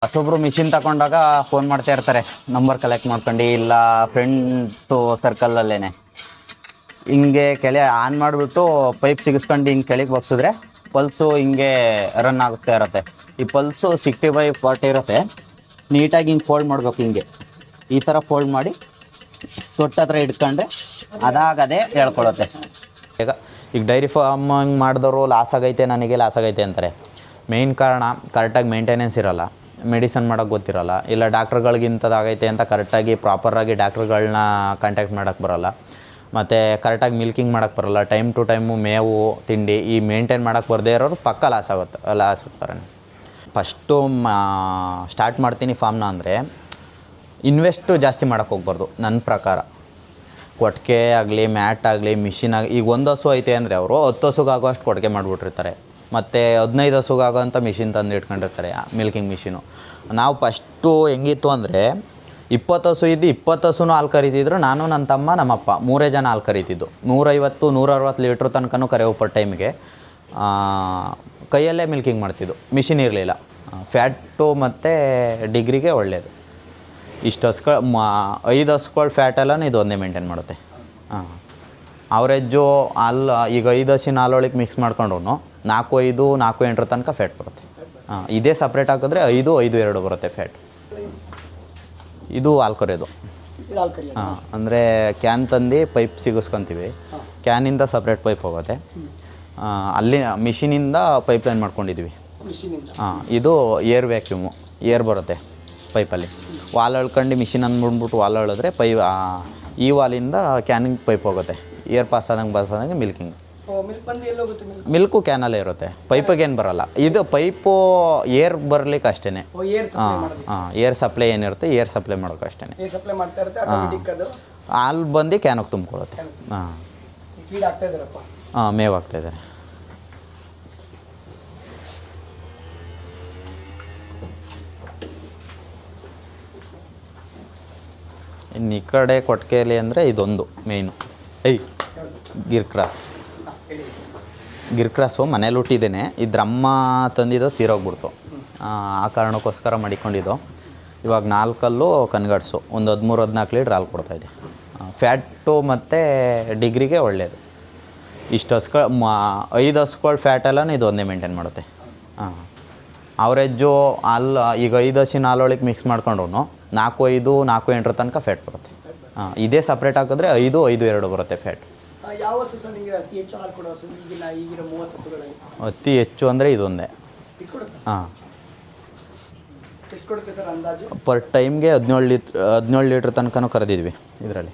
ಹೊಸೊಬ್ರು machine ತಗೊಂಡಾಗ phone ಮಾಡ್ತಾ ಇರ್ತಾರೆ, ನಂಬರ್ ಕಲೆಕ್ಟ್ ಮಾಡ್ಕೊಂಡು, ಇಲ್ಲ ಫ್ರೆಂಡ್ಸು ಸರ್ಕಲಲ್ಲೇನೆ ಹಿಂಗೆ ಕೆಳ ಆನ್ ಮಾಡಿಬಿಟ್ಟು ಪೈಪ್ ಸಿಗಿಸ್ಕೊಂಡು ಹಿಂಗೆ ಕೆಳಗೆ ಬಗ್ಸಿದ್ರೆ ಪಲ್ಸು ಹಿಂಗೆ ರನ್ ಆಗ್ತಾ ಇರುತ್ತೆ. ಈ ಪಲ್ಸು 60/40 ಇರುತ್ತೆ. ನೀಟಾಗಿ ಹಿಂಗೆ ಫೋಲ್ಡ್ ಮಾಡ್ಬೇಕು, ಹಿಂಗೆ ಈ ಥರ ಫೋಲ್ಡ್ ಮಾಡಿ ತೊಟ್ಟ ಹತ್ರ ಇಟ್ಕೊಂಡ್ರೆ ಅದಾಗದೇ ಹೇಳ್ಕೊಳುತ್ತೆ. ಈಗ ಡೈರಿ ಫಾರ್ಮಿಂಗ್ ಮಾಡಿದವರು ಲಾಸ್ ಆಗೈತೆ, ನನಗೆ ಲಾಸ್ ಆಗೈತೆ ಅಂತಾರೆ. ಮೇಯ್ನ್ ಕಾರಣ ಕರೆಕ್ಟಾಗಿ ಮೇಂಟೆನೆನ್ಸ್ ಇರೋಲ್ಲ, ಮೆಡಿಸನ್ ಮಾಡೋಕ್ಕೆ ಗೊತ್ತಿರೋಲ್ಲ, ಇಲ್ಲ ಡಾಕ್ಟ್ರುಗಳಿಗಿಂತದಾಗೈತೆ ಅಂತ ಕರೆಕ್ಟಾಗಿ ಪ್ರಾಪರಾಗಿ ಡಾಕ್ಟ್ರುಗಳನ್ನ ಕಾಂಟ್ಯಾಕ್ಟ್ ಮಾಡೋಕ್ಕೆ ಬರೋಲ್ಲ, ಮತ್ತು ಕರೆಕ್ಟಾಗಿ ಮಿಲ್ಕಿಂಗ್ ಮಾಡೋಕ್ಕೆ ಬರೋಲ್ಲ, ಟೈಮ್ ಟು ಟೈಮು ಮೇವು ತಿಂಡಿ ಈ ಮೇಂಟೈನ್ ಮಾಡೋಕ್ಕೆ ಬರದೇ ಇರೋರು ಪಕ್ಕ ಲಾಸ್ ಆಗ್ತಾರೆ. ಫಸ್ಟು ಸ್ಟಾರ್ಟ್ ಮಾಡ್ತೀನಿ ಫಾರ್ಮ್ನ ಅಂದರೆ ಇನ್ವೆಸ್ಟು ಜಾಸ್ತಿ ಮಾಡೋಕ್ಕೆ ಹೋಗ್ಬಾರ್ದು ನನ್ನ ಪ್ರಕಾರ. ಕೊಟ್ಟಿಗೆ ಆಗಲಿ, ಮ್ಯಾಟ್ ಆಗಲಿ, ಮಿಷಿನ್ ಆಗಲಿ, ಈಗ 1 ಹಸು ಐತೆ ಅಂದರೆ ಅವರು 10 ಹಸುಗಾಗೋ ಅಷ್ಟು ಕೊಟ್ಟಿಗೆ ಮಾಡಿಬಿಟ್ಟಿರ್ತಾರೆ, ಮತ್ತು 15 ಹಸುಗಾಗೋ ಅಂಥ ಮಿಷಿನ್ ತಂದು ಇಟ್ಕೊಂಡಿರ್ತಾರೆ, ಮಿಲ್ಕಿಂಗ್ ಮಿಷಿನು. ನಾವು ಫಸ್ಟು ಹೆಂಗಿತ್ತು ಅಂದರೆ 20 ಹಸು ಇದ್ದು 20 ಹಸುನೂ ಹಾಲು ಕರೀತಿದ್ರು. ನಾನು, ನನ್ನ ತಮ್ಮ, ನಮ್ಮಪ್ಪ 3 ಜನ ಹಾಲು ಕರೀತಿದ್ದು. 150-160 ಲೀಟ್ರ್ ತನಕನೂ ಕರೆಯೋ ಪರ್ ಟೈಮಿಗೆ ಕೈಯಲ್ಲೇ ಮಿಲ್ಕಿಂಗ್ ಮಾಡ್ತಿದ್ದು, ಮಿಷಿನ್ ಇರಲಿಲ್ಲ. ಫ್ಯಾಟು ಮತ್ತು ಡಿಗ್ರಿಗೆ ಒಳ್ಳೆಯದು. ಇಷ್ಟು ಹಸುಗಳು 5 ಹಸುಗಳು ಫ್ಯಾಟೆಲ್ಲನೂ ಇದು ಒಂದೇ ಮೇಂಟೈನ್ ಮಾಡುತ್ತೆ. ಅವರೇಜು ಹಾಲು ಈಗ 5 ಹಸಿನ ಹಾಲೊಳಗೆ ಮಿಕ್ಸ್ ಮಾಡ್ಕೊಂಡ್ರು 4-5, 4-8 ತನಕ ಫ್ಯಾಟ್ ಬರುತ್ತೆ. ಇದೇ ಸಪ್ರೇಟ್ ಹಾಕಿದ್ರೆ 5-5-2 ಬರುತ್ತೆ ಫ್ಯಾಟ್. ಇದು ಹಾಲು ಕರೆಯೋದು. ಅಂದರೆ ಕ್ಯಾನ್ ತಂದು ಪೈಪ್ ಸಿಗಿಸ್ಕೊತೀವಿ, ಕ್ಯಾನಿಂದ ಸಪ್ರೇಟ್ ಪೈಪ್ ಹೋಗುತ್ತೆ, ಅಲ್ಲಿ ಮಿಷಿನಿಂದ ಪೈಪ್ ಲೈನ್ ಮಾಡ್ಕೊಂಡಿದ್ದೀವಿ. ಇದು ಏರ್ ವ್ಯಾಕ್ಯೂಮು, ಏರ್ ಬರುತ್ತೆ ಪೈಪಲ್ಲಿ. ವಾಲ್ ಎಳ್ಕೊಂಡು ಮಿಷಿನ್ ಅಂದ್ಬಿಟ್ಬಿಟ್ಟು ವಾಲ್ ಎಳೆದ್ರೆ ಈ ವಾಲಿಂದ ಕ್ಯಾನಿಂಗ್ ಪೈಪ್ ಹೋಗುತ್ತೆ. ಏರ್ ಪಾಸ್ ಆದಂಗೆ ಮಿಲ್ಕಿಂಗ್. ಮಿಲ್ಕು ಕ್ಯಾನಲ್ಲೇ ಇರುತ್ತೆ, ಪೈಪಿಗೇನು ಬರೋಲ್ಲ. ಇದು ಪೈಪು ಏರ್ ಬರಲಿಕ್ಕೆ ಅಷ್ಟೇ. ಏರ್ ಸಪ್ಲೈ ಏನಿರುತ್ತೆ ಏರ್ ಸಪ್ಲೈ ಮಾಡೋಕೆ ಅಷ್ಟೇ. ಹಾಲು ಬಂದು ಕ್ಯಾನಿಗೆ ತುಂಬಿಕೊಳ್ಳುತ್ತೆ. ಮೇವು ಹಾಕ್ತಾಯಿದ್ದಾರೆ. ಇನ್ನು ಈ ಕಡೆ ಕೊಟ್ಟಿಗೆಯಲ್ಲಿ ಅಂದರೆ ಇದೊಂದು ಮೇಯ್ನು. ಗಿರ್ ಕ್ರಾಸು ಮನೇಲಿ ಹುಟ್ಟಿದ್ದೇನೆ. ಇದ್ರಮ್ಮ ತಂದಿದ್ದು ತೀರೋಗ್ಬಿಡ್ತು, ಆ ಕಾರಣಕ್ಕೋಸ್ಕರ ಮಡಿಕೊಂಡಿದ್ದು. ಇವಾಗ 4 ಕನ್ಗಡ್ಸು, ಒಂದು 13-14 ಲೀಟ್ರ್ ಹಾಲು ಕೊಡ್ತಾಯಿದೆ. ಫ್ಯಾಟು ಮತ್ತು ಡಿಗ್ರಿಗೆ ಒಳ್ಳೆಯದು. ಇಷ್ಟು ಹಸುಗಳು 5 ಹಸುಗಳು ಫ್ಯಾಟೆಲ್ಲನೂ ಇದು ಒಂದೇ ಮೇಂಟೈನ್ ಮಾಡುತ್ತೆ. ಅವರೇಜು ಹಾಲು ಈಗ 5 ಹಸಿನ ಹಾಲೊಳಗೆ ಮಿಕ್ಸ್ ಮಾಡ್ಕೊಂಡ್ರು 4-5-4-8 ತನಕ ಫ್ಯಾಟ್ ಬರುತ್ತೆ. ಇದೇ ಸಪ್ರೇಟ್ ಹಾಕಿದ್ರೆ 5-5-2 ಬರುತ್ತೆ ಫ್ಯಾಟ್. ಅತಿ ಹೆಚ್ಚು ಅಂದರೆ ಇದೊಂದೇ. ಪರ್ ಟೈಮ್ಗೆ 17 ಲೀಟ್ರ್ ತನಕನೂ ಕರೆದಿದ್ವಿ ಇದರಲ್ಲಿ.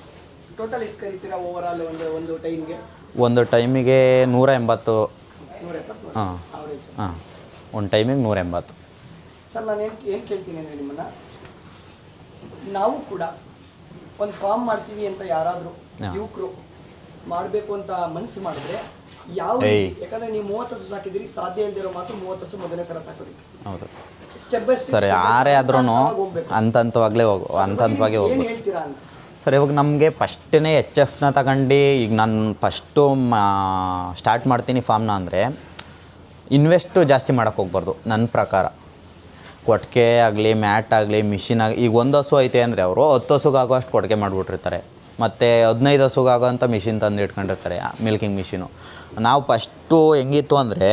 ಒಂದು ಟೈಮಿಗೆ 180. ಒಂದು ಟೈಮಿಗೆ 180. ಸರ್, ನಾನು ಏನು ಕೇಳ್ತೀನಿ ಅಂದರೆ ನಿಮ್ಮನ್ನು, ನಾವು ಕೂಡ ಒಂದು ಫಾರ್ಮ್ ಮಾಡ್ತೀವಿ ಅಂತ ಯಾರಾದರೂ ಯುವಕರು ಮಾಡಬೇಕು ಅಂತ ಮನಸ್ಸು ಮಾಡಿದ್ರೆ ಯಾವ ರೀತಿ? ಯಾಕಂದರೆ ನೀವು 30 ಹಸು ಸಾಕಿದ್ದೀರಿ, ಸಾಧ್ಯ ಇಲ್ದಿರೋ ಮಾತು 30 ಹಸು ಮೊದಲನೇ ಸಲ ಸಾಕೋದಕ್ಕೆ. ಹೌದು, ಸ್ಟೆಪ್ ಬೈ ಸರ್. ಯಾರೇ ಆದ್ರೂ ಹಂತವಾಗಿ ಹೋಗ್ಬೇಕು ಹೇಳ್ತೀರಾ ಅಂತ ಸರ್. ಇವಾಗ ನಮಗೆ ಫಸ್ಟೇ HFನ ತಗೊಂಡು ಈಗ ನಾನು ಫಸ್ಟು ಸ್ಟಾರ್ಟ್ ಮಾಡ್ತೀನಿ ಫಾರ್ಮ್ನ ಅಂದರೆ ಇನ್ವೆಸ್ಟು ಜಾಸ್ತಿ ಮಾಡೋಕ್ಕೆ ಹೋಗ್ಬಾರ್ದು ನನ್ನ ಪ್ರಕಾರ. ಕೊಟ್ಟಿಗೆ ಆಗಲಿ, ಮ್ಯಾಟ್ ಆಗಲಿ, ಮಿಷಿನ್ ಆಗಲಿ, ಈಗ 1 ಹಸು ಐತೆ ಅಂದರೆ ಅವರು 10 ಹಸುಗಾಗೋ ಅಷ್ಟು ಕೊಟ್ಟಿಗೆ ಮಾಡಿಬಿಟ್ಟಿರ್ತಾರೆ, ಮತ್ತು 15 ಹಸುಗಾಗೋ ಅಂಥ ಮಿಷಿನ್ ತಂದು ಇಟ್ಕೊಂಡಿರ್ತಾರೆ, ಮಿಲ್ಕಿಂಗ್ ಮಿಷಿನು. ನಾವು ಫಸ್ಟು ಹೆಂಗಿತ್ತು ಅಂದರೆ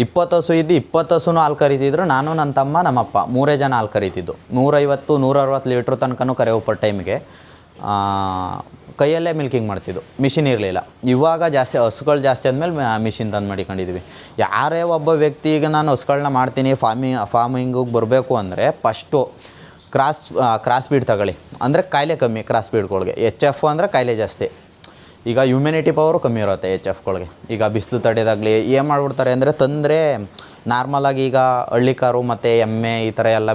20 ಹಸು ಇದ್ದು 20 ಹಸುನೂ ಹಾಲು ಕರೀತಿದ್ರು. ನಾನು, ನನ್ನ ತಮ್ಮ, ನಮ್ಮಪ್ಪ 3 ಜನ ಹಾಲು ಕರೀತಿದ್ದು. 150-160 ಲೀಟ್ರ್ ತನಕನೂ ಕರೆಯೋ ಪರ್ ಟೈಮಿಗೆ ಕೈಯಲ್ಲೇ ಮಿಲ್ಕಿಂಗ್ ಮಾಡ್ತಿದ್ದು, ಮಿಷಿನ್ ಇರಲಿಲ್ಲ. ಇವಾಗ ಹಸುಗಳು ಜಾಸ್ತಿ ಆದಮೇಲೆ ಮಿಷಿನ್ ತಂದು ಮಾಡಿಕೊಂಡಿದ್ದೀವಿ. ಯಾರೇ ಒಬ್ಬ ವ್ಯಕ್ತಿ ಈಗ ನಾನು ಹಸುಗಳನ್ನ ಮಾಡ್ತೀನಿ ಫಾರ್ಮಿಂಗಿಗೆ ಬರಬೇಕು ಅಂದರೆ ಫಸ್ಟು ಕ್ರಾಸ್ ಬೀಡ್ ತಗೊಳ್ಳಿ, ಅಂದರೆ ಕಾಯಿಲೆ ಕಮ್ಮಿ. ಕ್ರಾಸ್ ಬೀಡ್ಗಳಿಗೆ HF ಅಂದರೆ ಕಾಯಿಲೆ ಜಾಸ್ತಿ. ಈಗ ಹ್ಯುಮ್ಯಾನಿಟಿ ಪವರು ಕಮ್ಮಿ ಇರುತ್ತೆ HFಗಳಿಗೆ. ಈಗ ಬಿಸಿಲು ತಡೆಯೋದಾಗಲಿ ಏನು ಮಾಡಿಬಿಡ್ತಾರೆ ಅಂದರೆ ತಂದರೆ ನಾರ್ಮಲಾಗಿ ಈಗ ಹಳ್ಳಿ ಕಾರು ಮತ್ತು ಎಮ್ಮೆ ಈ ಥರ ಎಲ್ಲ